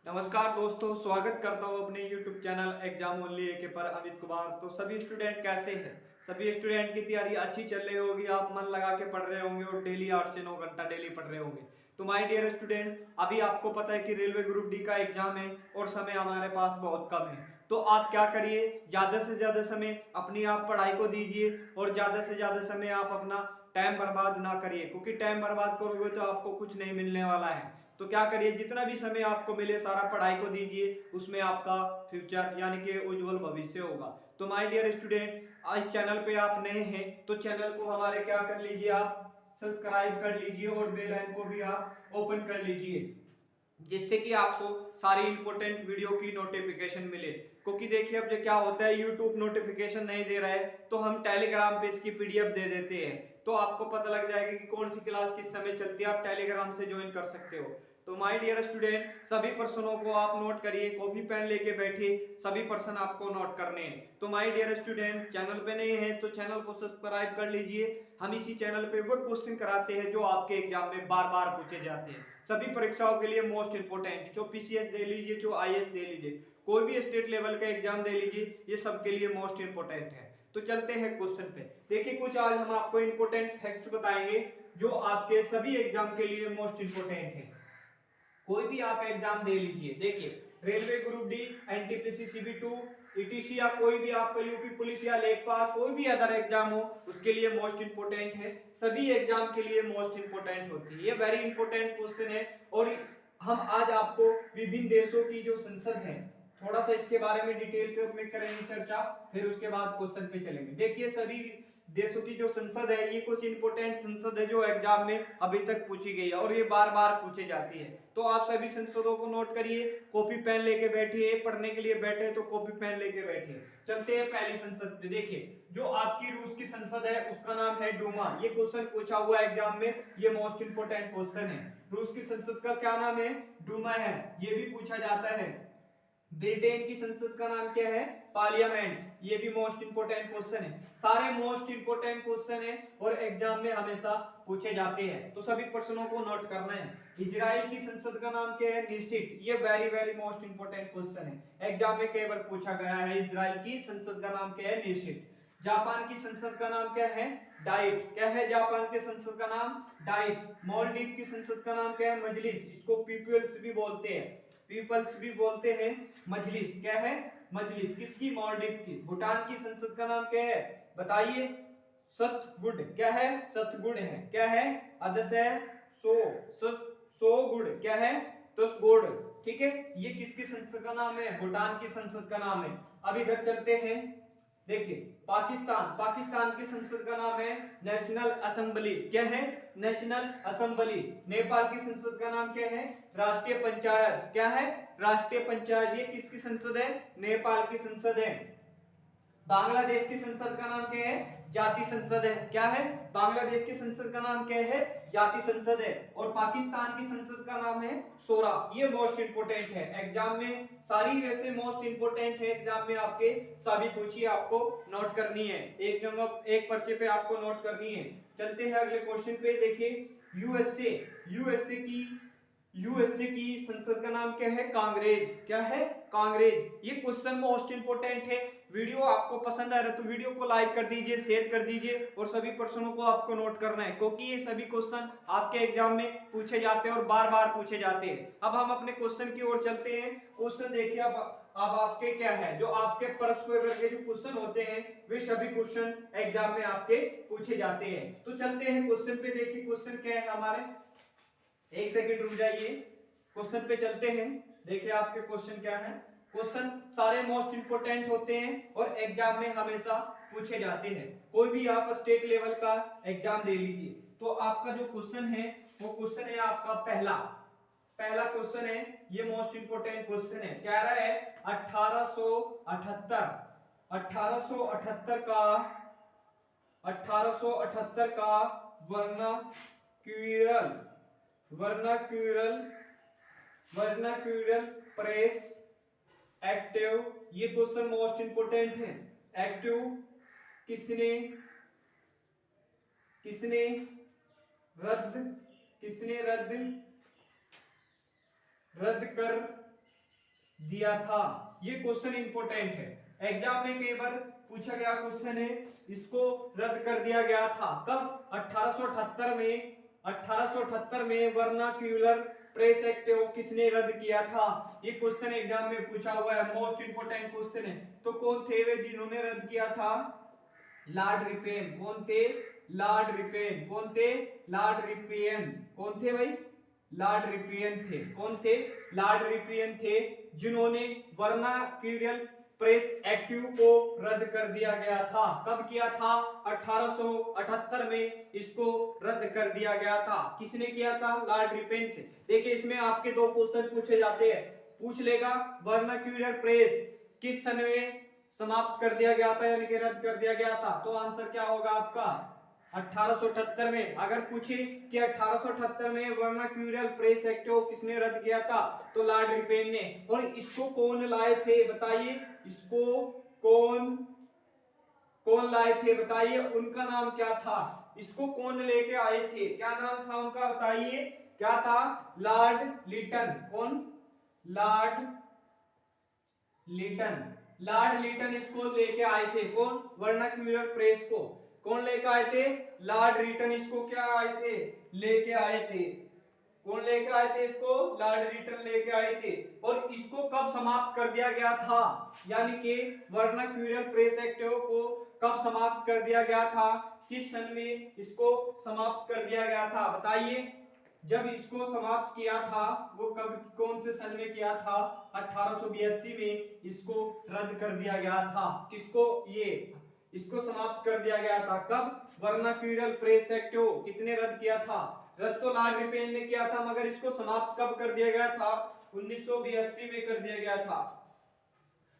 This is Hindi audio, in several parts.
नमस्कार दोस्तों, स्वागत करता हूँ अपने YouTube चैनल एग्जाम ओनली ए के पर अमित कुमार। तो सभी स्टूडेंट कैसे हैं? सभी स्टूडेंट की तैयारी अच्छी चल रही होगी, आप मन लगा के पढ़ रहे होंगे और डेली 8 से 9 घंटा डेली पढ़ रहे होंगे। तो माय डियर स्टूडेंट, अभी आपको पता है कि रेलवे ग्रुप डी का एग्जाम है और समय हमारे पास बहुत कम है। तो आप क्या करिए, ज्यादा से ज्यादा समय अपनी आप पढ़ाई को दीजिए और ज्यादा से ज्यादा समय आप अपना टाइम बर्बाद ना करिए, क्योंकि टाइम बर्बाद करोगे तो आपको कुछ नहीं मिलने वाला है। तो क्या करिए, जितना भी समय आपको मिले सारा पढ़ाई को दीजिए, उसमें आपका फ्यूचर यानी कि उज्जवल भविष्य होगा। तो माय डियर स्टूडेंट, इस चैनल पे आप नए हैं तो चैनल को हमारे क्या कर लीजिए, आप सब्सक्राइब कर लीजिए और बेल आइकन को भी आप ओपन कर लीजिए, जिससे कि आपको सारी इंपॉर्टेंट वीडियो की नोटिफिकेशन मिले। क्योंकि देखिए अब जो क्या होता है, यूट्यूब नोटिफिकेशन नहीं दे रहा है तो हम टेलीग्राम पे इसकी पीडीएफ दे देते हैं, तो आपको पता लग जाएगा कि कौन सी क्लास किस समय चलती है, आप टेलीग्राम से ज्वाइन कर सकते हो। तो माय डियर स्टूडेंट, सभी प्रश्नों को आप नोट करिए, कॉपी पेन लेके बैठिए, सभी प्रश्न आपको नोट करने हैं। तो माय डियर स्टूडेंट, चैनल पे नए हैं तो चैनल को सब्सक्राइब कर लीजिए। हम इसी चैनल पे वो क्वेश्चन कराते हैं जो आपके एग्जाम में बार बार पूछे जाते हैं, सभी परीक्षाओं के लिए मोस्ट इंपोर्टेंट, जो पीसीएस दे लीजिए, जो आईएएस दे लीजिए, कोई भी स्टेट लेवल का एग्जाम दे लीजिए, ये सबके लिए मोस्ट इंपोर्टेंट है। तो चलते हैं क्वेश्चन पे। देखिए कुछ आज हम आपको इंपोर्टेंट फैक्ट्स बताएंगे जो आपके सभी एग्जाम के लिए मोस्ट इंपोर्टेंट है। कोई भी आप एग्जाम दे लीजिए, देखिए railway group D, NTPC CB two, ETC या कोई भी आपका यूपी पुलिस या लेखपाल, कोई भी अदर एग्जाम हो उसके लिए मोस्ट इंपोर्टेंट है, सभी एग्जाम के लिए मोस्ट इंपोर्टेंट होती है। ये वेरी इंपोर्टेंट क्वेश्चन है और हम आज आपको विभिन्न देशों की जो संसद है थोड़ा सा इसके बारे में डिटेल में करेंगे चर्चा, फिर उसके बाद क्वेश्चन पे चलेंगे। देखिए सभी देशों की जो संसद है, ये कुछ इंपोर्टेंट संसद है जो एग्जाम में अभी तक पूछी गई है और ये बार बार पूछी जाती है। तो आप सभी संसदों को नोट करिए, कॉपी पेन लेके बैठिए, पढ़ने के लिए बैठे तो कॉपी पेन लेके बैठिए। चलते हैं पहली संसद पे। देखिए जो आपकी रूस की संसद है उसका नाम है डूमा, ये क्वेश्चन पूछा हुआ है एग्जाम में, ये मोस्ट इंपोर्टेंट क्वेश्चन है। रूस की संसद का क्या नाम है? डूमा है, ये भी पूछा जाता है। ब्रिटेन की संसद का नाम क्या है? पार्लियामेंट, ये भी मोस्ट इंपोर्टेंट क्वेश्चन है। सारे मोस्ट इंपोर्टेंट क्वेश्चन है और एग्जाम में हमेशा पूछे जाते हैं, तो सभी प्रश्नों को नोट करना है। इजराइल की संसद का नाम क्या है? निशित, ये very very most important question है, एग्जाम में कई बार पूछा गया है। इजराइल की संसद का नाम क्या है? निशित। जापान की संसद का नाम क्या है? डाइट, क्या है जापान की संसद का नाम? डाइट। मालदीव की संसद का नाम क्या है? मजलिस, इसको पीपल्स भी बोलते हैं, पीपल्स भी बोलते हैं, मजलिस, क्या है? मजलिस। किसकी? मालदीव की। भूटान की संसद का नाम क्या है? बताइए। सतगुड़, क्या है? सतगुड़ है, क्या है? अदस है सो, सो गुड़, क्या है? तसगुड़, ठीक है। ये किसकी संसद का नाम है? भूटान की संसद का नाम है। अब इधर चलते हैं, देखिए पाकिस्तान, पाकिस्तान की संसद का नाम है नेशनल असेंबली, क्या है? National assembly. नेपाल की संसद का नाम क्या है? राष्ट्रीय पंचायत, क्या है? राष्ट्रीय पंचायत। ये किसकी संसद है? नेपाल की संसद है। बांग्लादेश की संसद का नाम क्या है? जाति संसद है, क्या है? बांग्लादेश की संसद का नाम क्या है? जाति संसद है। और पाकिस्तान की संसद का नाम है शोरा, ये मोस्ट इंपोर्टेंट है एग्जाम में, सारी वैसे मोस्ट इंपोर्टेंट है एग्जाम में आपके, सभी पूछिए, आपको नोट करनी है, एक जगह एक पर्चे पे आपको नोट करनी है। चलते हैं अगले क्वेश्चन पे। देखिए यूएसए, यूएसए की संसद का नाम क्या है? कांग्रेस, क्या है? कांग्रेस। ये क्वेश्चन मोस्ट इंपोर्टेंट है। वीडियो आपको पसंद आ रहा है तो वीडियो को लाइक कर दीजिए, शेयर कर दीजिए और सभी प्रश्नों को आपको नोट करना है, क्योंकि ये सभी क्वेश्चन आपके एग्जाम में पूछे जाते हैं और बार बार पूछे जाते हैं। अब हम अपने क्वेश्चन की ओर चलते हैं। क्वेश्चन देखिए अब आपके क्या है, जो आपके परस्पर के जो क्वेश्चन होते हैं वे सभी क्वेश्चन एग्जाम में आपके पूछे जाते हैं। तो चलते हैं क्वेश्चन पे। देखिए क्वेश्चन क्या है हमारे, एक सेकंड रुक जाइए, क्वेश्चन पे चलते हैं। देखिए आपके क्वेश्चन क्या है। क्वेश्चन सारे मोस्ट इंपोर्टेंट होते हैं और एग्जाम में हमेशा पूछे जाते हैं। कोई भी आप स्टेट लेवल का एग्जाम दे लीजिए तो आपका जो क्वेश्चन है वो क्वेश्चन है आपका पहला, पहला क्वेश्चन है, ये मोस्ट इंपोर्टेंट क्वेश्चन है। कह रहा है 1878, 1878 का, 1878 का vernacular, vernacular, vernacular press active, ये क्वेश्चन मोस्ट इंपोर्टेंट है। एक्टिव किसने, किसने रद्द, किसने रद्द, रद्द कर दिया था। ये क्वेश्चन इंपॉर्टेंट है, एग्जाम में कई बार पूछा गया क्वेश्चन है, इसको रद्द कर दिया गया था। कब? 1878 में। 1878 में वर्नाक्यूलर प्रेस एक्ट किसने रद्द किया था? ये क्वेश्चन एग्जाम में पूछा हुआ है, मोस्ट इंपोर्टेंट क्वेश्चन है। तो कौन थे वे जिन्होंने रद्द किया था? Lord ripen. कौन थे? Lord ripen. कौन थे? Lord ripen. कौन थे भाई? लॉर्ड रिपेन थे। कौन थे? लॉर्ड रिपेन थे, जिन्होंने वर्नाक्यूलर प्रेस एक्ट को रद्द कर दिया गया था। कब किया था? 1878 में इसको रद्द कर दिया गया था। किसने किया था? लॉर्ड रिपेन थे। देखिए इसमें आपके दो क्वेश्चन पूछे जाते हैं, पूछ लेगा वर्नाक्यूलर प्रेस किस सन में समाप्त कर दिया गया था, यानी कि रद्द कर दिया गया था। तो आंसर क्या होगा आपका? 1878 में। अगर पूछे कि 1878 में वर्नाक्यूलर प्रेस एक्ट को किसने रद्द किया था, तो लॉर्ड रिपेन ने। और इसको कौन लाए थे बताइए? इसको कौन कौन लाए थे बताइए? उनका नाम क्या था? इसको कौन लेके आए थे? क्या नाम था उनका बताइए? क्या था? लॉर्ड लिटन। कौन? लॉर्ड लिटन। लॉर्ड लिटन इसको लेके आए थे। कौन? वर्नाक्यूलर प्रेस को कौन लेके आए थे? लॉर्ड लिटन इसको क्या आए थे? लेके आए थे। कौन लेके आए थे इसको? लॉर्ड लिटन लेके आए थे। और इसको कब समाप्त कर दिया गया था? यानी कि वर्नाक्यूलर प्रेस एक्ट को कब समाप्त कर दिया गया था? किस सन में इसको समाप्त कर दिया गया था बताइए? जब इसको समाप्त किया था वो कब, कौन से सन में किया था? 1882 में इसको रद्द कर दिया गया था। किसको? ये इसको समाप्त कर दिया गया था। कब? वर्नाक्यूलर प्रेस एक्ट कितने रद्द किया था? रद्द तो लॉर्ड रिपेन ने किया था, मगर इसको समाप्त कब कर दिया गया था? 1982 में कर दिया गया था।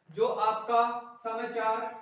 जो आपका समाचार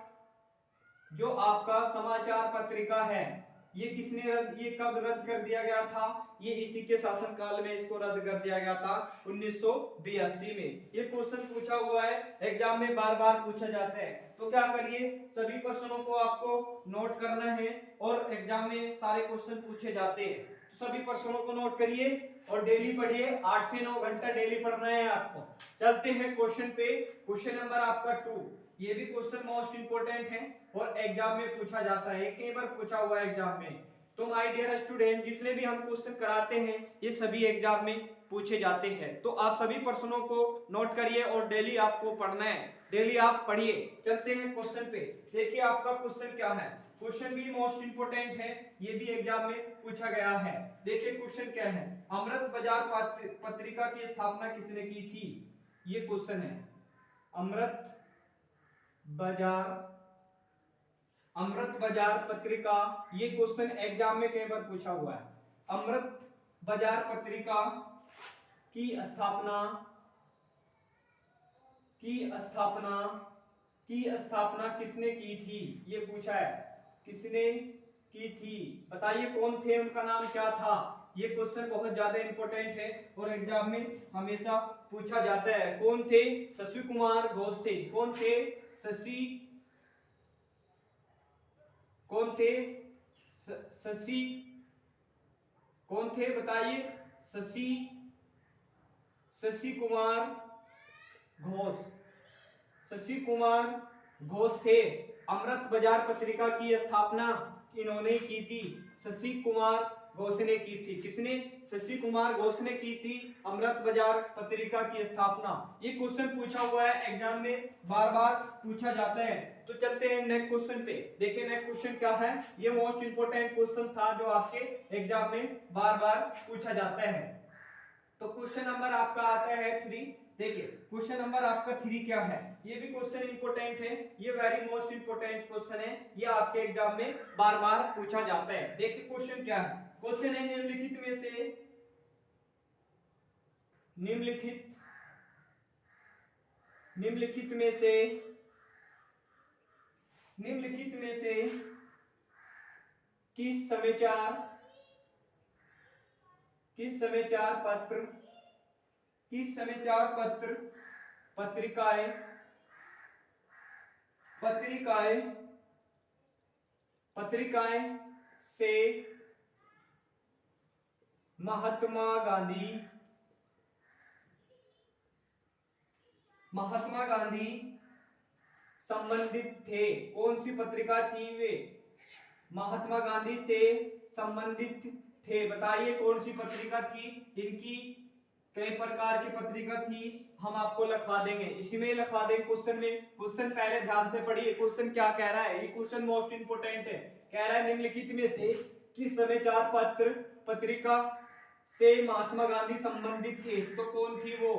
जो आपका समाचार पत्रिका है, ये किसने रद्द, ये कब रद्द कर दिया गया था? ये इसी के शासनकाल में इसको रद्द कर दिया गया था 1982 में। ये क्वेश्चन पूछा हुआ है, एग्जाम में बार बार पूछा जाता है। तो क्या करिए, सभी प्रश्नों को आपको नोट करना है और एग्जाम में सारे क्वेश्चन पूछे जाते हैं। तो सभी प्रश्नों को नोट करिए और डेली पढ़िए, 8 से 9 घंटा डेली पढ़ना है आपको। चलते हैं क्वेश्चन पे। क्वेश्चन नंबर आपका 2, ये भी क्वेश्चन मोस्ट इंपोर्टेंट है और एग्जाम में पूछा जाता है, कई बार पूछा हुआ है एग्जाम में। तो माय डियर स्टूडेंट, जितने भी हम क्वेश्चन कराते हैं ये सभी एग्जाम में पूछे जाते हैं। तो आप सभी प्रश्नों को नोट करिए और डेली आपको पढ़ना है, डेली आप पढ़िए। चलते हैं क्वेश्चन पे। देखिए आपका क्वेश्चन क्या है, क्वेश्चन भी मोस्ट इंपोर्टेंट है, ये भी एग्जाम में पूछा गया है। देखिए क्वेश्चन क्या है, अमृत बाजार पत्रिका की स्थापना किसने की थी? ये क्वेश्चन है। अमृत बाजार अमृत बाजार पत्रिका, ये क्वेश्चन एग्जाम में कई बार पूछा हुआ है। अमृत बाजार पत्रिका की स्थापना की स्थापना की स्थापना किसने की थी? ये पूछा है, किसने की थी बताइए? कौन थे, उनका नाम क्या था? ये क्वेश्चन बहुत ज्यादा इंपॉर्टेंट है और एग्जाम में हमेशा पूछा जाता है। कौन थे? शशि कुमार घोष थे। कौन थे? कौन थे? शशि कौन थे बताइए? शशि कुमार घोष। शशि कुमार घोष थे। अमृत बाजार पत्रिका की स्थापना इन्होंने की थी, शशि कुमार घोष ने की थी। किसने? शशि कुमार घोष ने की थी अमृत बाजार पत्रिका की स्थापना। ये क्वेश्चन पूछा हुआ है एग्जाम में, बार बार पूछा जाता है। तो चलते हैं नेक्स्ट क्वेश्चन पे। देखिए नेक्स्ट क्वेश्चन क्या है, ये मोस्ट इंपोर्टेंट क्वेश्चन था जो आपके एग्जाम में बार बार पूछा जाता है। तो क्वेश्चन नंबर आपका आता है 3। देखिए क्वेश्चन नंबर आपका 3 क्या है, ये भी क्वेश्चन इंपोर्टेंट है, ये वेरी मोस्ट इंपोर्टेंट क्वेश्चन है, ये आपके एग्जाम में बार बार पूछा जाता है। देखिए क्वेश्चन क्या है, क्वेश्चन है निम्नलिखित में से निम्नलिखित में से किस समाचार पत्र पत्रिकाएं से महात्मा गांधी महात्मा गांधी संबंधित थे, कौन सी पत्रिका थी वे? महात्मा गांधी से संबंधित थे, बताइए कौन सी पत्रिका थी इनकी? कई प्रकार की पत्रिका थी, हम आपको लिखवा देंगे, इसी में लिखवा देंगे क्वेश्चन में। क्वेश्चन पहले ध्यान से पढ़िए, क्वेश्चन क्या कह रहा है, ये क्वेश्चन मोस्ट इंपोर्टेंट है। कह रहा है निम्नलिखित में से किस समाचार पत्र पत्रिका से महात्मा गांधी संबंधित थे? तो कौन थी वो?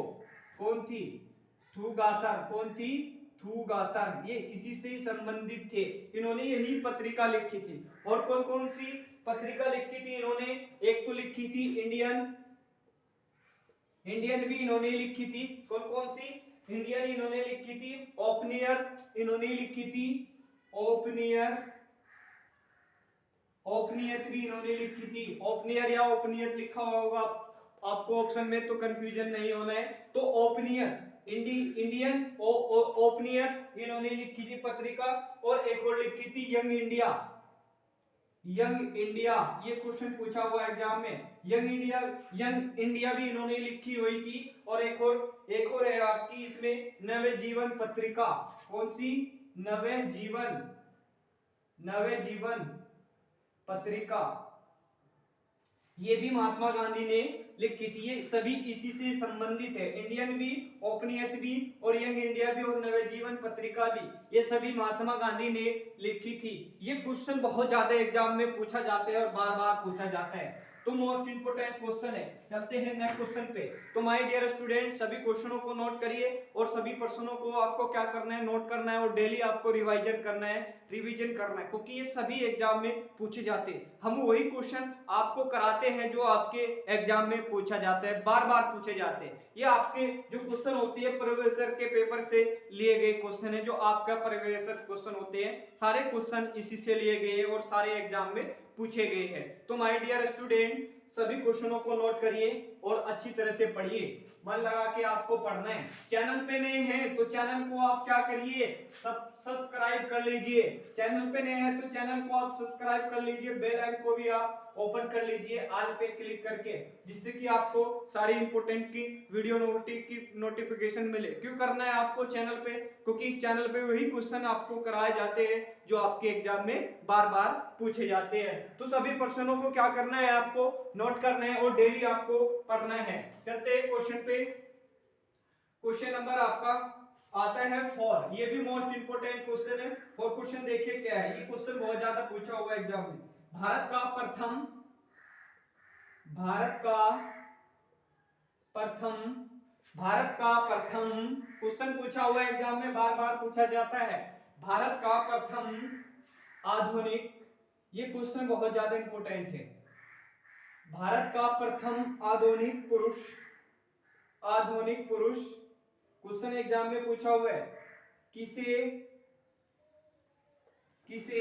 कौन थी? थूगातर। कौन थी? थूगातर। ये इसी से ही संबंधित थे, इन्होंने यही पत्रिका लिखी थी। और कौन कौन सी पत्रिका लिखी थी इन्होंने? एक तो लिखी थी इंडियन भी इन्होंने लिखी थी। कौन कौन सी? इंडियन इन्होंने लिखी थी, ओपिनियन इन्होंने लिखी थी, ओपिनियत भी इन्होंने लिखी थी। ओपनियर या ओपनियत लिखा होगा आपको ऑप्शन में, तो कंफ्यूजन नहीं होना है। तो ओपनियत इंडियन ओपनियत इन्होंने लिखी थी पत्रिका। और एक और लिखी थी यंग इंडिया। ये क्वेश्चन पूछा हुआ एग्जाम में। यंग इंडिया भी इन्होंने लिखी हुई थी। और एक और है आपकी इसमें नवे जीवन पत्रिका। कौन सी? नवे जीवन पत्रिका, ये भी महात्मा गांधी ने लिखी थी। ये सभी इसी से संबंधित है, इंडियन भी, ओपनियत भी, और यंग इंडिया भी, और नवे जीवन पत्रिका भी, ये सभी महात्मा गांधी ने लिखी थी। ये क्वेश्चन बहुत ज्यादा एग्जाम में पूछा जाता है और बार बार पूछा जाता है, तो मोस्ट इंपोर्टेंट क्वेश्चन है। चलते हैं नेक्स्ट क्वेश्चन पे। तो माय डियर स्टूडेंट, सभी क्वेश्चनों को नोट करिए और सभी प्रश्नों को आपको क्या करना है? नोट करना है, और डेली आपको रिवीजन करना है, क्योंकि ये सभी एग्जाम में पूछे जाते हैं। हम वही क्वेश्चन आपको कराते हैं जो आपके एग्जाम में पूछा जाता है, बार बार पूछे जाते हैं। ये आपके जो क्वेश्चन होती है प्रीवियस ईयर के पेपर से लिए गए क्वेश्चन है, जो आपका प्रीवियस ईयर क्वेश्चन होते हैं, सारे क्वेश्चन इसी से लिए गए हैं और सारे एग्जाम में पूछे गए हैं। तो माय डियर स्टूडेंट, सभी क्वेश्चनों को नोट करिए और अच्छी तरह से पढ़िए, मन लगा के आपको पढ़ना है। चैनल पे नए हैं तो चैनल को आप क्या करिए? सब्सक्राइब कर लीजिए। चैनल पे नए हैं तो चैनल को आप सब्सक्राइब कर लीजिए, बेल आइकन को भी आप ओपन कर लीजिए ऑल पे क्लिक करके, जिससे कि आपको सारी इंपोर्टेंट की वीडियो नोटिफिकेशन मिले। क्यों करना है आपको चैनल पे? क्योंकि इस चैनल पे वही क्वेश्चन आपको कराए जाते हैं जो आपके एग्जाम में बार बार पूछे जाते हैं। तो सभी प्रश्नों को क्या करना है? आपको नोट करना है और डेली आपको पढ़ना है। चलते हैं क्वेश्चन पे। क्वेश्चन नंबर आपका आता है 4। ये भी मोस्ट इंपोर्टेंट क्वेश्चन है। और क्वेश्चन देखिए क्या है, ये क्वेश्चन बहुत ज्यादा पूछा हुआ है एग्जाम में। भारत का प्रथम क्वेश्चन पूछा हुआ है एग्जाम में, बार बार पूछा जाता है। भारत का प्रथम आधुनिक, ये क्वेश्चन बहुत ज्यादा इंपोर्टेंट है। भारत का प्रथम आधुनिक पुरुष क्वेश्चन एग्जाम में पूछा हुआ है। किसे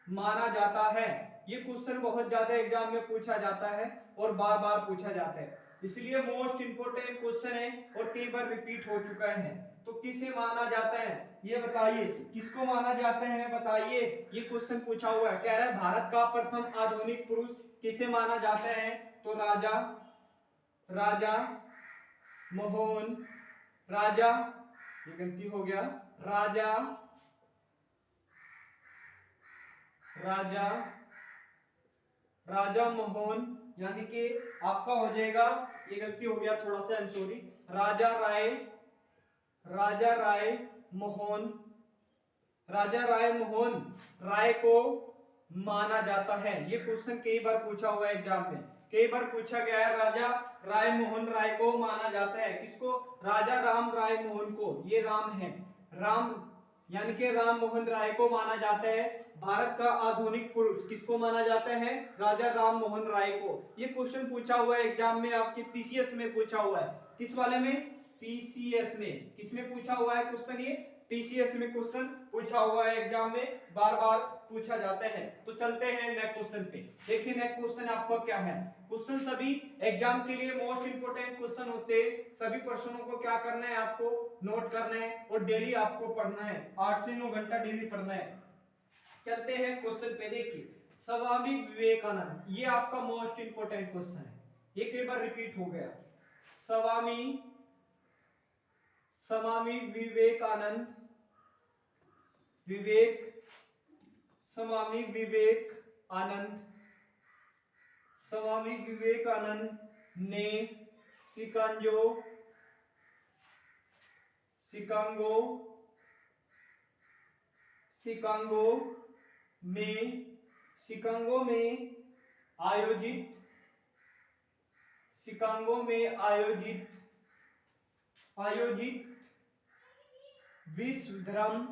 माना जाता है? ये क्वेश्चन बहुत ज्यादा एग्जाम में पूछा जाता है और बार बार पूछा जाता है, इसलिए मोस्ट इंपोर्टेंट क्वेश्चन है और कई बार रिपीट हो चुका है। तो किसे माना जाता है ये बताइए, किसको माना जाता है बताइए। ये क्वेश्चन पूछा हुआ है, कह रहा है भारत का प्रथम आधुनिक पुरुष किसे माना जाता है? तो राजा ये गलती हो गया, राजा मोहन, यानी कि आपका हो जाएगा, ये गलती हो गया थोड़ा सा, आई एम सॉरी, राजा राय मोहन राय को माना जाता है। ये क्वेश्चन कई बार पूछा हुआ है एग्जाम में, कई बार पूछा गया है। राजा राय मोहन राय को माना जाता है, किसको? राजा राम राय मोहन को, ये राम है, राम यानी कि राम मोहन राय को माना जाता है। भारत का आधुनिक पुरुष किसको माना जाता है? राजा राम मोहन राय को। ये क्वेश्चन पूछा हुआ है एग्जाम में, आपके पीसीएस में पूछा हुआ है। किस वाले में? पीसीएस में। किसमें पूछा हुआ है क्वेश्चन? ये पीसीएस में क्वेश्चन पूछा हुआ है एग्जाम में, बार बार पूछा जाता है। तो चलते हैं नेक्स्ट क्वेश्चन पे। देखिए नेक्स्ट क्वेश्चन आपका क्या है। क्वेश्चन सभी एग्जाम के लिए मोस्ट इंपोर्टेंट क्वेश्चन होते हैं, सभी प्रश्नों को क्या करना है? आपको नोट करना है और डेली आपको पढ़ना है, 8 से 9 घंटा डेली पढ़ना है। चलते हैं क्वेश्चन पे। देखिए स्वामी विवेकानंद, ये आपका मोस्ट इंपोर्टेंट क्वेश्चन है, ये कई बार रिपीट हो गया। स्वामी विवेकानंद, स्वामी विवेकानंद, स्वामी विवेकानंद ने शिकागो में आयोजित विश्व धर्म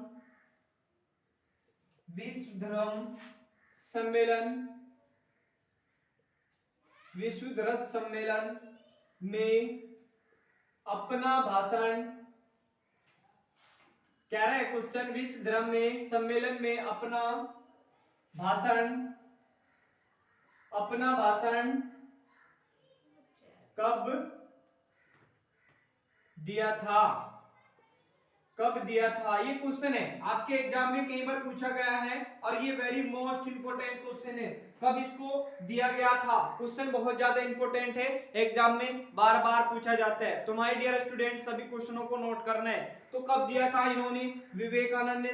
सम्मेलन में अपना भाषण, कह रहा है क्वेश्चन, विश्व धर्म में सम्मेलन में अपना भाषण कब दिया था? ये क्वेश्चन है आपके एग्जाम में कई बार पूछा गया है और ये वेरी मोस्ट इंपोर्टेंट क्वेश्चन है। कब इसको दिया गया था? क्वेश्चन बहुत ज्यादा इंपोर्टेंट है, एग्जाम में बार बार पूछा जाता है। तो माय डियर स्टूडेंट सभी क्वेश्चनों को नोट करना है। तो कब दिया था इन्होंने?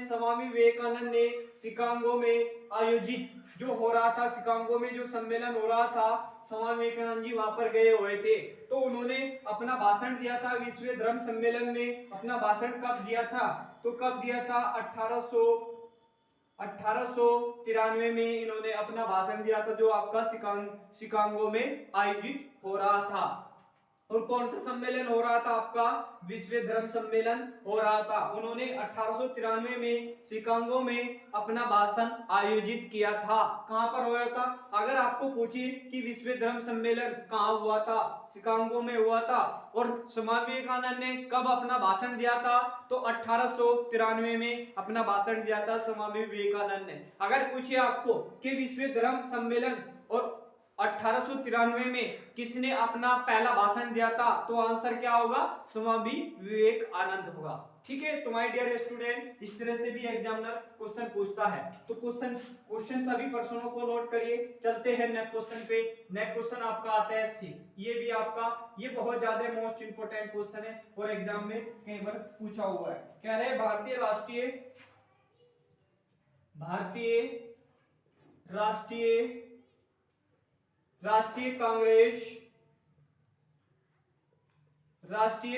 स्वामी विवेकानंद ने शिकागो में आयोजित जो हो रहा था, शिकागो में जो सम्मेलन हो रहा था, स्वामी विवेकानंद जी वहां पर गए हुए थे, तो उन्होंने अपना भाषण दिया था विश्व धर्म सम्मेलन में। अपना भाषण कब दिया था? तो कब दिया था? 1893 में इन्होंने अपना भाषण दिया था, जो आपका शिकागो में आयोजित हो रहा था। और कौन सा सम्मेलन हो रहा था? आपका विश्व धर्म सम्मेलन हो रहा था। उन्होंने 1893 में शिकागो में अपना भाषण आयोजित किया था। कहां पर हुआ था? अगर आपको पूछे कि विश्व धर्म सम्मेलन कहां हुआ था, शिकागो में हुआ था, और स्वामी विवेकानंद ने कब अपना भाषण दिया था, तो 1893 में अपना भाषण दिया था स्वामी विवेकानंद ने। अगर पूछे आपको कि विश्व धर्म सम्मेलन और 1893 में किसने अपना पहला भाषण दिया था, तो आंसर क्या होगा? स्वामी विवेकानंद होगा। ठीक है, तो माय डियर स्टूडेंट, इस तरह से भी एग्जामिनर क्वेश्चन पूछता है। तो क्वेश्चन सभी प्रश्नों को नोट करिए। चलते हैं नेक्स्ट क्वेश्चन पे। नेक्स्ट क्वेश्चन आपका आता है 6। ये भी आपका, ये बहुत ज्यादा मोस्ट इंपोर्टेंट क्वेश्चन है और एग्जाम में कई बार पूछा हुआ है। कह रहे हैं भारतीय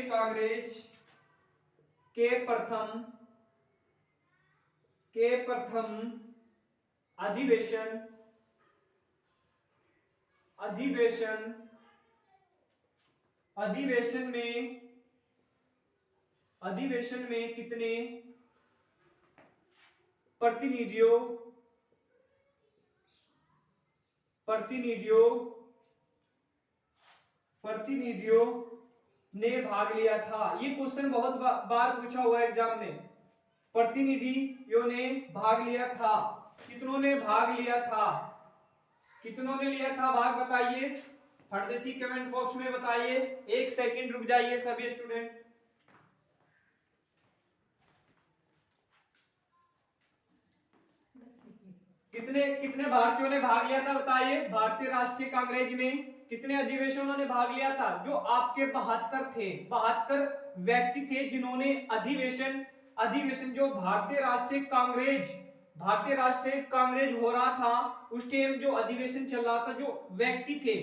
कांग्रेस के प्रथम अधिवेशन में कितने प्रतिनिधियों ने भाग लिया था? ये क्वेश्चन बहुत बार पूछा हुआ है एग्जाम में। प्रतिनिधियों ने भाग लिया था, कितनों ने भाग लिया था? कितनों ने लिया था भाग, बताइए फटदेसी कमेंट बॉक्स में बताइए। 1 सेकंड रुक जाइए सभी स्टूडेंट। कितने भारतीयों ने भाग लिया था बताइए। भारतीय राष्ट्रीय कांग्रेस में कितने अधिवेशनों ने भाग लिया था? जो आपके 72 थे, 72 व्यक्ति थे जिन्होंने अधिवेशन जो भारतीय राष्ट्रीय कांग्रेस हो रहा था उस टाइम जो अधिवेशन चल रहा था, जो व्यक्ति थे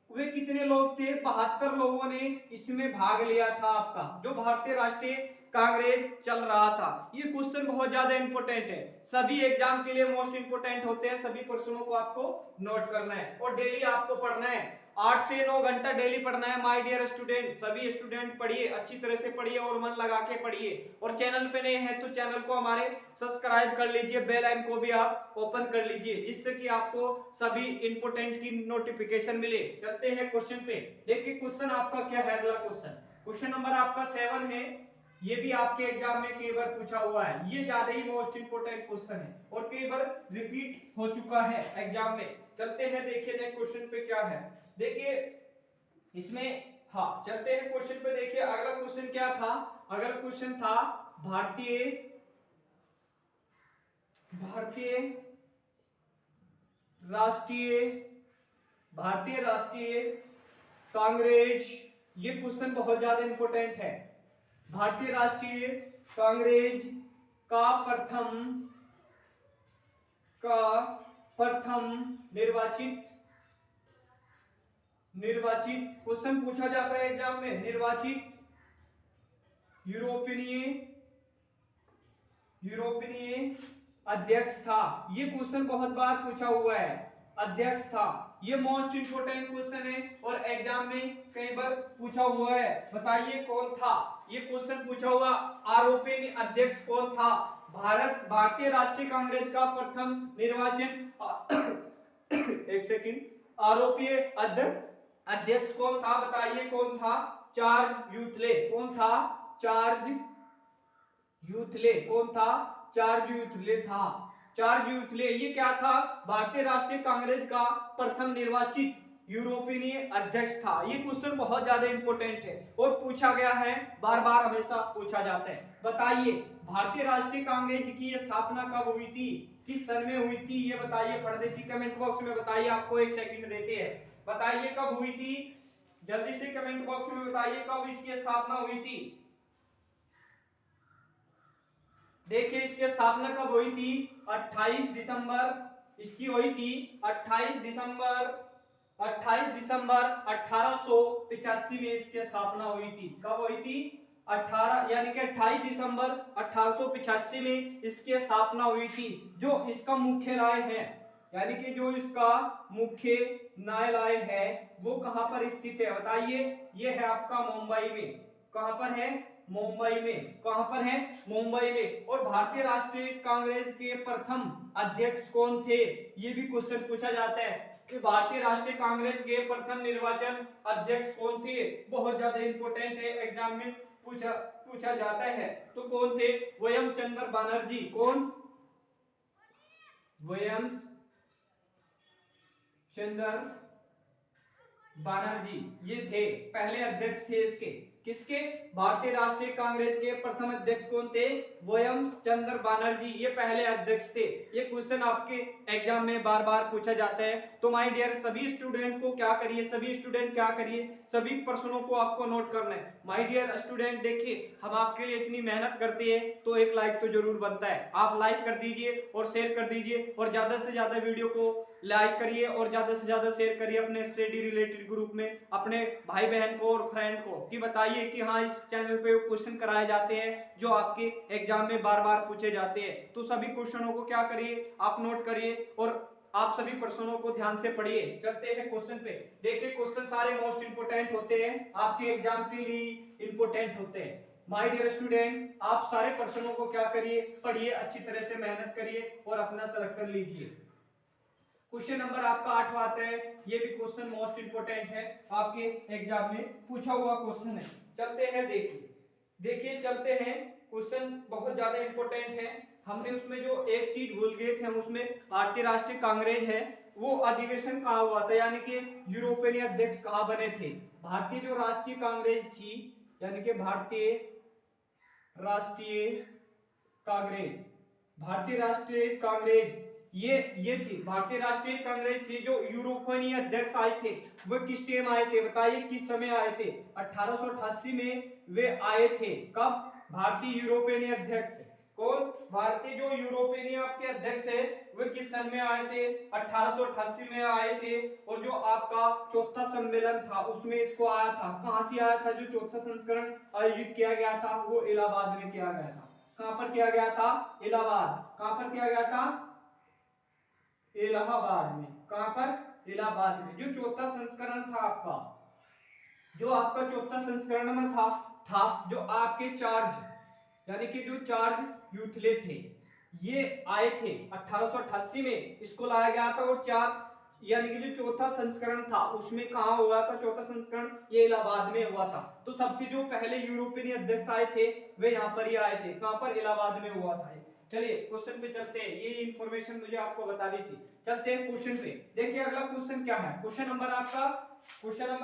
वे कितने लोग थे? 72 लोगों ने इसमें भाग लिया था आपका, जो भारतीय राष्ट्रीय कांग्रेस चल रहा था। ये क्वेश्चन बहुत ज्यादा इंपॉर्टेंट है, सभी एग्जाम के लिए मोस्ट इंपोर्टेंट होते हैं। सभी प्रश्नों को आपको नोट करना है और डेली आपको पढ़ना है। 8 से 9 घंटा डेली पढ़ना है माय डियर स्टूडेंट। सभी स्टूडेंट पढ़िए, अच्छी तरह से पढ़िए और मन लगा के पढ़िए। और चैनल पे नए हैं तो चैनल को हमारे सब्सक्राइब कर लीजिए, बेल आइकन को भी आप ओपन कर लीजिए, जिससे कि आपको सभी इंपोर्टेंट की नोटिफिकेशन मिले। चलते हैं क्वेश्चन पे। देखिए क्वेश्चन आपका क्या है। अगला क्वेश्चन नंबर आपका 7 है। ये भी आपके एग्जाम में कई बार पूछा हुआ है, ये ज्यादा ही मोस्ट इंपोर्टेंट क्वेश्चन है और कई बार रिपीट हो चुका है एग्जाम में। चलते हैं, देखिए नेक्स्ट क्वेश्चन पे क्या है। देखिए इसमें, हाँ चलते हैं क्वेश्चन पे। देखिए अगला क्वेश्चन क्या था? अगला क्वेश्चन था भारतीय राष्ट्रीय कांग्रेस। ये क्वेश्चन बहुत ज्यादा इंपॉर्टेंट है। भारतीय राष्ट्रीय कांग्रेस का प्रथम निर्वाचित क्वेश्चन पूछा जाता है एग्जाम में, निर्वाचित यूरोपीय अध्यक्ष था। ये क्वेश्चन बहुत बार पूछा हुआ है, अध्यक्ष था। ये मोस्ट इंपोर्टेंट क्वेश्चन है और एग्जाम में कई बार पूछा हुआ है। बताइए कौन था, ये क्वेश्चन पूछा हुआ, आरोपीय अध्यक्ष कौन था? भारतीय राष्ट्रीय कांग्रेस का प्रथम निर्वाचन एक सेकंड, आरोपीय अध्यक्ष कौन था? बताइए कौन था? चार्ल्स यूथले। कौन था? चार्ल्स यूथले। कौन था? चार्ल्स यूथले था। चार्ल्स यूथले ये क्या था? भारतीय राष्ट्रीय कांग्रेस का प्रथम निर्वाचित यूरोपीय अध्यक्ष था। ये क्वेश्चन बहुत ज्यादा इंपॉर्टेंट है और पूछा गया है, बार बार हमेशा पूछा जाता है। बताइए भारतीय राष्ट्रीय कांग्रेस की स्थापना कब हुई थी, किस सन में हुई थी? ये बताइए पर्दे से कमेंट बॉक्स में बताइए, आपको एक सेकंड देते हैं। बताइए कब हुई थी, जल्दी से कमेंट बॉक्स में बताइए कब इसकी स्थापना हुई थी। देखिए इसकी स्थापना कब हुई थी? 28 दिसंबर इसकी हुई थी, 28 दिसंबर 1885 में इसकी स्थापना हुई थी। कब हुई थी? 18 यानी कि 28 दिसंबर 1885 में इसकी स्थापना हुई थी। जो इसका मुख्यालय है, यानी कि जो इसका मुख्य न्यायालय है वो कहां पर स्थित है? बताइए। ये है आपका मुंबई में। कहां पर है? मुंबई में। कहां पर है? मुंबई में। और भारतीय राष्ट्रीय कांग्रेस के प्रथम अध्यक्ष कौन थे? ये भी क्वेश्चन पूछा जाता है कि भारतीय राष्ट्रीय कांग्रेस के प्रथम निर्वाचन अध्यक्ष कौन थे? बहुत ज्यादा इंपॉर्टेंट है, एग्जाम में पूछा जाता है। तो कौन थे? व्याम चंद्र बनर्जी। कौन? व्याम चंद्र बनर्जी ये थे, पहले अध्यक्ष थे इसके। किसके? भारतीय राष्ट्रीय कांग्रेस के प्रथम अध्यक्ष कौन थे? व्याम चंद्र बनर्जी, ये पहले अध्यक्ष थे। ये क्वेश्चन आपके एग्जाम में बार बार पूछा जाता है। तो माय डियर सभी स्टूडेंट को क्या करिए, सभी प्रश्नों को आपको नोट करना है। माय डियर स्टूडेंट देखिए, हम आपके लिए इतनी मेहनत करते हैं तो एक लाइक तो जरूर बनता है। आप लाइक कर दीजिए और शेयर कर दीजिए और ज्यादा से ज्यादा वीडियो को लाइक करिए और ज्यादा से ज्यादा शेयर करिए अपने स्टडी रिलेटेड ग्रुप में, अपने भाई बहन को और फ्रेंड को, कि बताइए कि हाँ इस चैनल पे क्वेश्चन कराए जाते हैं जो आपके एग्जाम में बार बार पूछे जाते हैं। तो सभी क्वेश्चनों को क्या करिए, आप नोट करिए और आप सभी प्रश्नों को ध्यान से पढ़िए। चलते हैं क्वेश्चन पे। देखिए क्वेश्चन सारे मोस्ट इंपोर्टेंट होते हैं, आपके एग्जाम के लिए इंपोर्टेंट होते हैं। माय डियर स्टूडेंट, आप सारे प्रश्नों को क्या करिए, पढ़िए, अच्छी तरह से मेहनत करिए और अपना सिलेक्शन लीजिए। क्वेश्चन नंबर आपका 8 आता है, ये भी क्वेश्चन मोस्ट इंपोर्टेंट है, आपके एग्जाम में पूछा हुआ क्वेश्चन है। चलते हैं देखिए चलते हैं, क्वेश्चन बहुत ज्यादा इंपोर्टेंट है। हमने उसमें जो एक चीज भूल गए थे, हम उसमें भारतीय राष्ट्रीय कांग्रेस है वो अधिवेशन कहाँ हुआ था, यानी कि यूरोपीय अध्यक्ष कहाँ बने थे। भारतीय जो राष्ट्रीय कांग्रेस थी, यानी कि भारतीय राष्ट्रीय कांग्रेस ये थी, भारतीय राष्ट्रीय कांग्रेस थी। जो यूरोपीय अध्यक्ष आए थे वो किस टाइम आए थे? बताइए किस समय आए थे? 1888 में वे आए थे। कब? भारतीय यूरोपीय अध्यक्ष कौन? भारतीय जो यूरोपीय आपके अध्यक्ष है वे किस सन में आए थे? 1888 में आए थे। और जो आपका चौथा सम्मेलन था उसमें इसको आया था। कहां से आया था? जो चौथा संस्करण आयोजित किया गया था वो इलाहाबाद में किया गया था। कहां पर किया गया था? इलाहाबाद। कहां पर किया गया था? इलाहाबाद में। कहां पर? इलाहाबाद में। जो चौथा संस्करण था आपका, जो आपका चौथा संस्करण में था जो आपके चार्ज यानी कि जो चार्ज यूथले थे ये आए थे 1888 में, इसको लाया गया था। और चार यानी कि जो चौथा संस्करण था उसमें कहा हुआ था? चौथा संस्करण ये इलाहाबाद में हुआ था। तो सबसे जो पहले यूरोपीय अध्यक्ष आए थे वे यहाँ पर ही आए थे। कहां पर? इलाहाबाद में हुआ था। चलिए क्वेश्चन पे चलते हैं, ये इंफॉर्मेशन मुझे आपको बतानी थी। चलते हैं क्वेश्चन पे। देखिए अगला क्वेश्चन क्या है, क्वेश्चन नंबर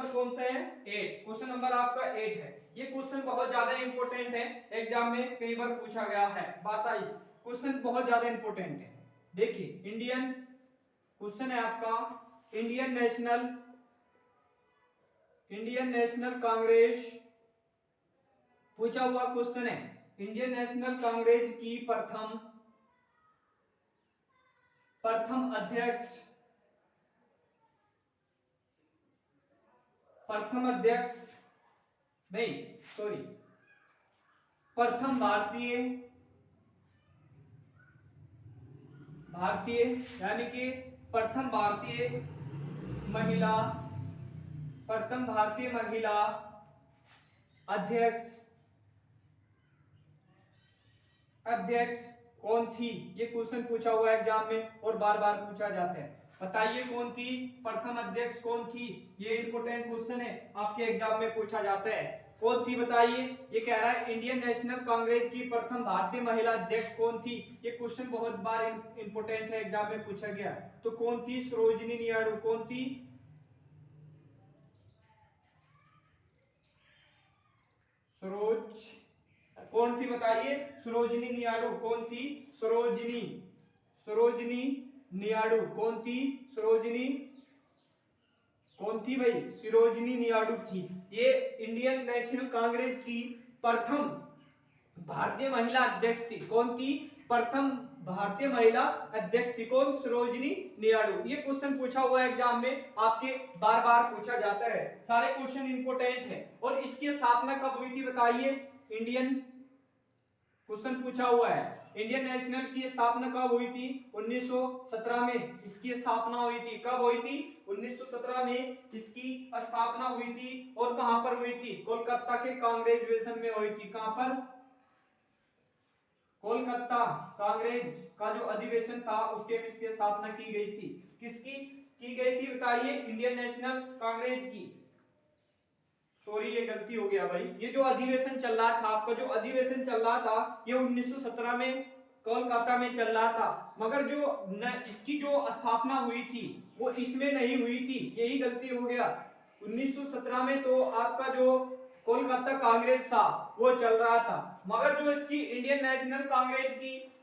कौन सा है? 8। क्वेश्चन नंबर आपका 8 है। ये क्वेश्चन बहुत ज्यादा इंपॉर्टेंट है, एग्जाम में कई बार पूछा गया है। बात आई, क्वेश्चन बहुत ज्यादा इंपॉर्टेंट है। देखिए इंडियन क्वेश्चन है आपका, इंडियन नेशनल कांग्रेस पूछा हुआ क्वेश्चन है, इंडियन नेशनल कांग्रेस की प्रथम अध्यक्ष नहीं सॉरी प्रथम भारतीय यानी कि प्रथम भारतीय महिला अध्यक्ष कौन थी? ये क्वेश्चन पूछा हुआ है एग्जाम में और बार बार पूछा जाता है। बताइए कौन थी, प्रथम अध्यक्ष कौन थी? ये इंपोर्टेंट क्वेश्चन है, आपके एग्जाम में पूछा जाता है। कौन थी बताइए? ये कह रहा है इंडियन नेशनल कांग्रेस की प्रथम भारतीय महिला अध्यक्ष कौन थी? ये क्वेश्चन बहुत बार इंपोर्टेंट है, एग्जाम में पूछा गया। तो कौन थी? सरोजिनी नायडू। कौन थी? कौन थी बताइए? सरोजिनी नायडू। कौन थी? सरोजिनी नायडू। कौन थी? कौन थी भाई? सरोजिनी नायडू थी। ये इंडियन नेशनल कांग्रेस की प्रथम भारतीय महिला अध्यक्ष थी। कौन थी? प्रथम भारतीय महिला अध्यक्ष थी। कौन? सरोजिनी नायडू। ये क्वेश्चन पूछा हुआ है एग्जाम में, आपके बार बार पूछा जाता है। सारे क्वेश्चन इंपोर्टेंट है। और इसकी स्थापना कब हुई थी बताइए? इंडियन क्वेश्चन पूछा हुआ है, इंडियन नेशनल की स्थापना कब हुई थी? 1917 में इसकी स्थापना हुई थी। कब हुई थी? 1917 में इसकी स्थापना हुई थी। और कहां पर हुई थी? कोलकाता के कांग्रेजुएशन में हुई थी। कहां पर? कोलकाता कांग्रेस का जो अधिवेशन था उस टाइम इसकी स्थापना की गई थी। किसकी की गई थी बताइए? इंडियन नेशनल कांग्रेस की। सॉरी ये गलती हो गया भाई, ये जो अधिवेशन चल रहा था, आपका जो अधिवेशन चल रहा था ये 1917 में कोलकाता में चल रहा था। मगर जो इसकी जो स्थापना हुई थी वो इसमें नहीं हुई थी, यही गलती हो गया। 1917 में तो आपका जो कोलकाता कांग्रेस था वो चल रहा था, मगर जो इसकी इंडियन नेशनल कांग्रेस की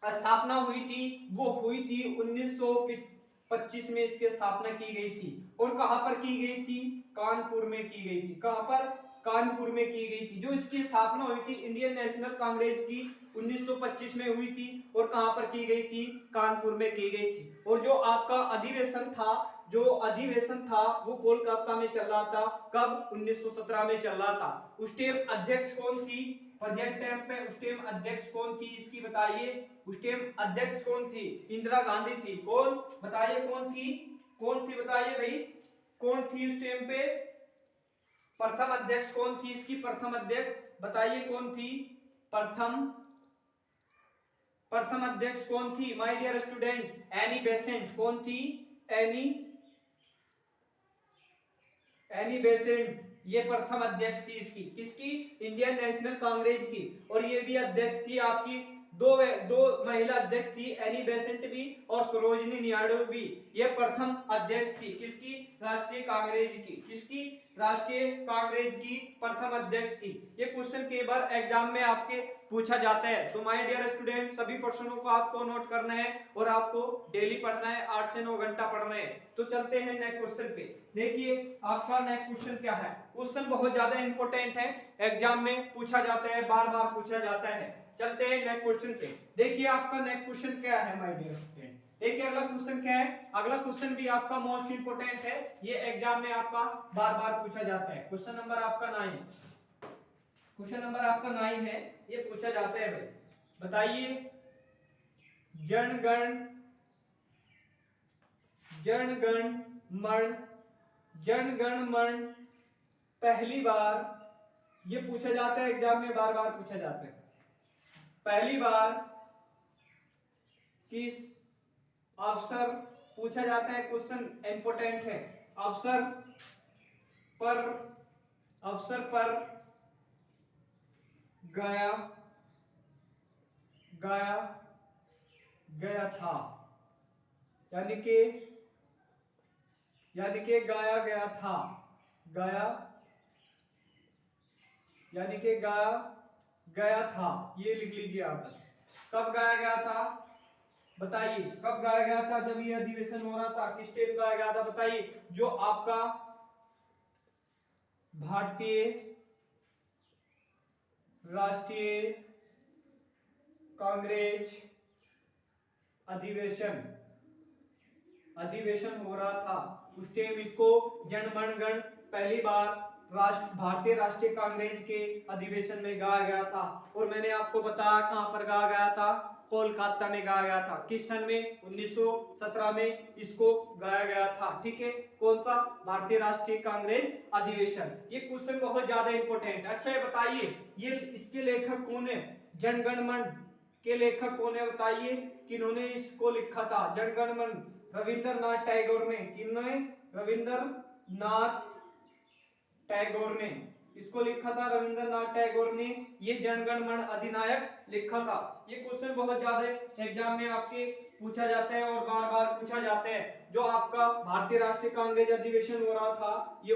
स्थापना हुई थी वो हुई थी 1925 में इसकी स्थापना की गई थी। और कहां पर की गई थी? कानपुर में की गई थी। कहां पर? कानपुर में की गई थी। जो इसकी स्थापना हुई थी इंडियन नेशनल कांग्रेस की 1925 में हुई थी। और कहां पर की गई थी? कानपुर में की गई थी। और जो आपका अधिवेशन था वो कोलकाता में चल रहा था। कब? 1917 में चल रहा था। उस टाइम अध्यक्ष कौन थी? प्रेजेंट टाइम पे उस टाइम अध्यक्ष कौन थी इसकी बताइए? उस टाइम अध्यक्ष कौन थी? इंदिरा गांधी थी। कौन? बताइए कौन थी? कौन थी बताइए भाई? कौन थी उस टाइम पे? प्रथम अध्यक्ष कौन थी इसकी? प्रथम अध्यक्ष बताइए कौन थी? प्रथम अध्यक्ष कौन थी my dear student? Annie Besant. कौन थी? एनी बेसेंट ये प्रथम अध्यक्ष थी इसकी। किसकी? इंडियन नेशनल कांग्रेस की। और ये भी अध्यक्ष थी आपकी, दो महिला अध्यक्ष थी, एनी बेसेंट भी और सरोजिनी नायडू भी। ये प्रथम अध्यक्ष थी किसकी? राष्ट्रीय कांग्रेस की। किसकी? राष्ट्रीय कांग्रेस की प्रथम अध्यक्ष थी। ये क्वेश्चन कई बार एग्जाम में आपके पूछा जाता है। तो माय डियर स्टूडेंट सभी प्रश्नों को आपको नोट करना है और आपको डेली पढ़ना है, 8 से 9 घंटा पढ़ना है। तो चलते हैं नेक्स्ट क्वेश्चन पे। देखिए आपका नेक्स्ट क्वेश्चन क्या है। क्वेश्चन बहुत ज्यादा इंपॉर्टेंट है, एग्जाम में पूछा जाता है, बार बार पूछा जाता है। चलते हैं नेक्स्ट क्वेश्चन पे। देखिए आपका नेक्स्ट क्वेश्चन क्या है माय डियर स्टूडेंट। देखिए अगला क्वेश्चन क्या है। अगला क्वेश्चन भी आपका मोस्ट इंपोर्टेंट है, ये एग्जाम में आपका बार बार पूछा जाता है। क्वेश्चन नंबर आपका 9 है, ये पूछा जाता है भाई। बताइए जन गण मन पहली बार, ये पूछा जाता है एग्जाम में, बार बार पूछा जाता है। पहली बार किस अवसर पूछा जाता है? क्वेश्चन इंपोर्टेंट है। अवसर पर गया था, यानी कि गाया गया था। यानी कि गाया गया था, ये लिख लीजिए आप बस। कब गाया गया था बताइए? कब गाया गया था? जब ये अधिवेशन हो रहा था। किस टाइम गाया गया था बताइए? जो आपका भारतीय राष्ट्रीय कांग्रेस अधिवेशन हो रहा था। उस टाइम इसको जनगण गण पहली बार भारतीय राष्ट्रीय कांग्रेस के अधिवेशन में गाया गया था। और मैंने आपको बताया कहां पर गाया गया था, कोलकाता में गाया गया था। किस सन में? 1917 में इसको गाया गया था। ठीक है, कौन सा? भारतीय राष्ट्रीय कांग्रेस अधिवेशन। ये क्वेश्चन बहुत ज्यादा इंपॉर्टेंट है। अच्छा ये बताइए, ये इसके लेखक कौन है? जनगण मन के लेखक कौन है बताइए, किन्होंने इसको लिखा था? जनगण मन रविंद्रनाथ टैगोर ने। किन्होंने? रविंद्रनाथ टैगोर ने इसको लिखा था, रविंद्रनाथ टैगोर ने ये जनगण मन अधिनायक लिखा था। ये क्वेश्चन बहुत ज्यादा एग्जाम में आपके पूछा जाता है और बार बार पूछा जाता है। जो आपका भारतीय राष्ट्रीय कांग्रेस अधिवेशन हो रहा था ये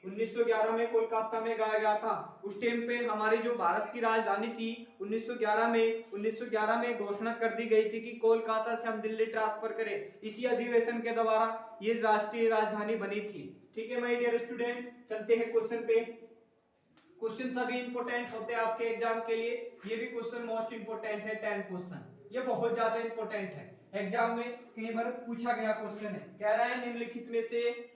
1911 में कोलकाता में गाया गया था। उस टाइम पे हमारी जो भारत की राजधानी थी 1911 में घोषणा कर दी गई थी कि कोलकाता से हम दिल्ली ट्रांसफर करें। इसी अधिवेशन के द्वारा ये राष्ट्रीय राजधानी बनी थी। ठीक है माय डियर स्टूडेंट, चलते हैं क्वेश्चन पे। क्वेश्चन सभी इंपॉर्टेंट होते हैं आपके एग्जाम के लिए। ये भी क्वेश्चन मोस्ट इंपॉर्टेंट है, 10 क्वेश्चन। ये बहुत ज्यादा इंपॉर्टेंट है, एग्जाम में कई बार पूछा गया क्वेश्चन है। कह रहा है निम्नलिखित में से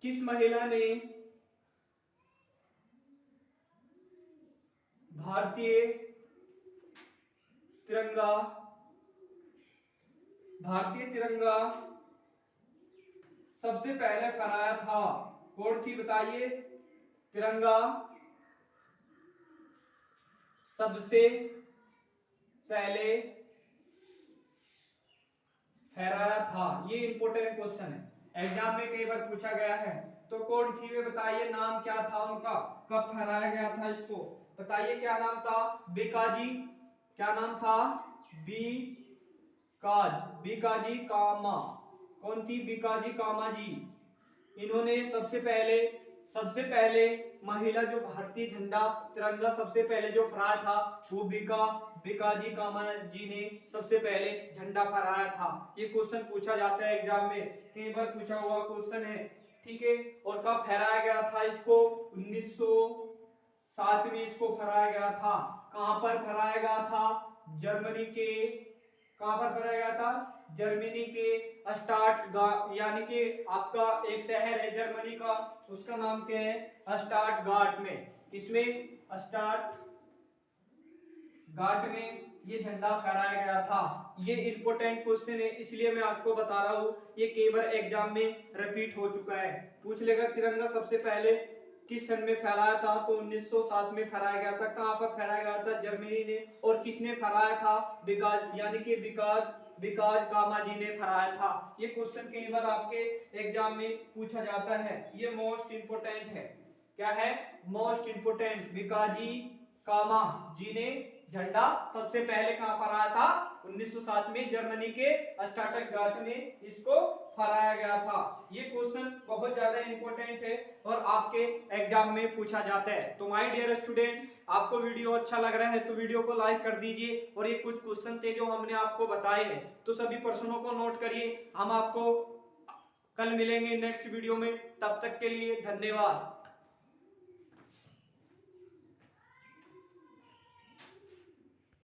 किस महिला ने भारतीय तिरंगा सबसे पहले फहराया था? कौन थी बताइए? तिरंगा सबसे पहले फहराया था। ये इंपॉर्टेंट क्वेश्चन है, एग्जाम में कई बार पूछा गया है। तो कौन थी वे बताइए, नाम क्या था उनका, कब फहराया गया था इसको बताइए? क्या नाम था? बीकाजी। क्या नाम था? बीकाजी कामा। कौन थी? बीकाजी कामा जी। इन्होंने सबसे पहले महिला जो भारतीय झंडा तिरंगा सबसे पहले जो फहराया था वो बीकाजी कामा जी ने सबसे पहले झंडा फहराया था। ये क्वेश्चन पूछा जाता है एग्जाम में, कई बार पूछा हुआ क्वेश्चन है। ठीक है, और कब फहराया गया था इसको? 1907 में इसको फहराया गया था। कहां पर फहराया गया था? जर्मनी के। कहां पर फहराया गया था? जर्मनी के यानी कि आपका एक शहर है जर्मनी का, उसका नाम क्या है? स्टटगार्ट में। किसमें? स्टटगार्ट में ये झंडा फहराया गया था। ये इंपॉर्टेंट क्वेश्चन है, इसलिए मैं आपको बता रहा हूं। ये कई बार एग्जाम में रिपीट हो चुका है। पूछ लेगा तिरंगा सबसे पहले किस सन में फहराया था? तो 1907 में फहराया गया था। कहां पर फहराया गया था? जर्मनी ने। और किसने फहराया था? बिकाज कामा जी ने फहराया था। ये क्वेश्चन कई बार आपके एग्जाम में पूछा जाता है, ये मोस्ट इंपोर्टेंट है। क्या है? Most important. बिकाजी कामा जी ने झंडा सबसे पहले कहां फहराया था? 1907 में जर्मनी के स्टटगार्ट में इसको फहराया गया था। ये क्वेश्चन बहुत ज्यादा इंपॉर्टेंट है और आपके एग्जाम में पूछा जाता है। तो माय डियर स्टूडेंट, आपको वीडियो अच्छा लग रहा है तो वीडियो को लाइक कर दीजिए। और ये कुछ क्वेश्चन थे जो हमने आपको बताए हैं, तो सभी प्रश्नों को नोट करिए। हम आपको कल मिलेंगे नेक्स्ट वीडियो में, तब तक के लिए धन्यवाद।